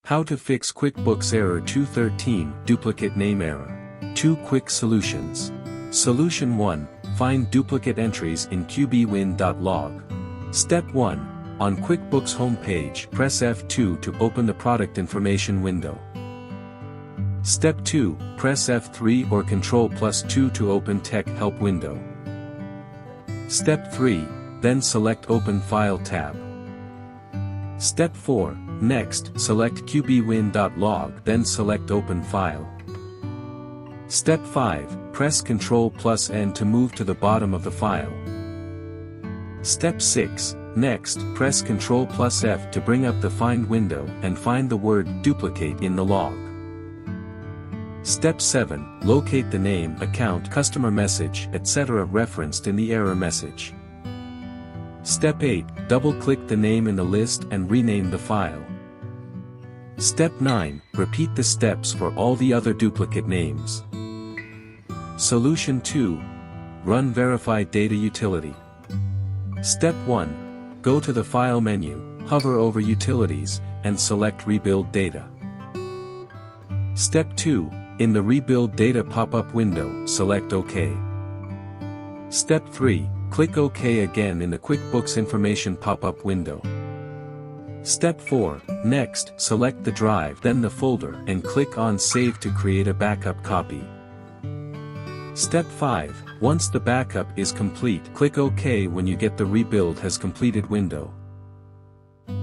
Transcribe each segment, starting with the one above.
How to fix QuickBooks Error 213 Duplicate Name Error. 2 quick solutions. Solution 1. Find duplicate entries in QBWin.log. Step 1. On QuickBooks homepage, press F2 to open the product information window. Step 2. Press F3 or Ctrl+2 to open Tech Help window. Step 3. Then select Open File tab. Step 4. Next, select QBWin.log, then select Open File. Step 5. Press Ctrl+N to move to the bottom of the file. Step 6. Next, press Ctrl+F to bring up the Find window and find the word Duplicate in the log. Step 7. Locate the name, account, customer message, etc. referenced in the error message. Step 8. Double-click the name in the list and rename the file. Step 9. Repeat the steps for all the other duplicate names. Solution 2. Run Verified Data Utility. Step 1. Go to the File menu, hover over Utilities, and select Rebuild Data. Step 2. In the Rebuild Data pop-up window, select OK. Step 3. Click OK again in the QuickBooks Information pop-up window. Step 4. Next, select the drive, then the folder, and click on Save to create a backup copy. Step 5. Once the backup is complete, click OK when you get the Rebuild has completed window.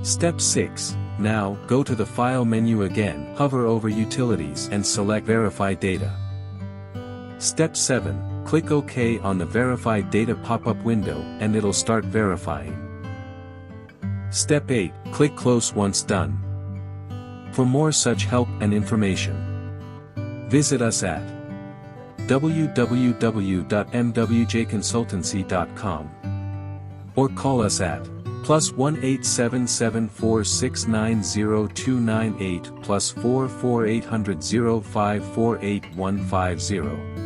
Step 6. Now, go to the File menu again, hover over Utilities and select Verify Data. Step 7. Click OK on the Verified Data pop-up window and it'll start verifying. Step 8. Click Close once done. For more such help and information, visit us at www.mwjconsultancy.com or call us at +1 87746902988 +44 800 0548 150.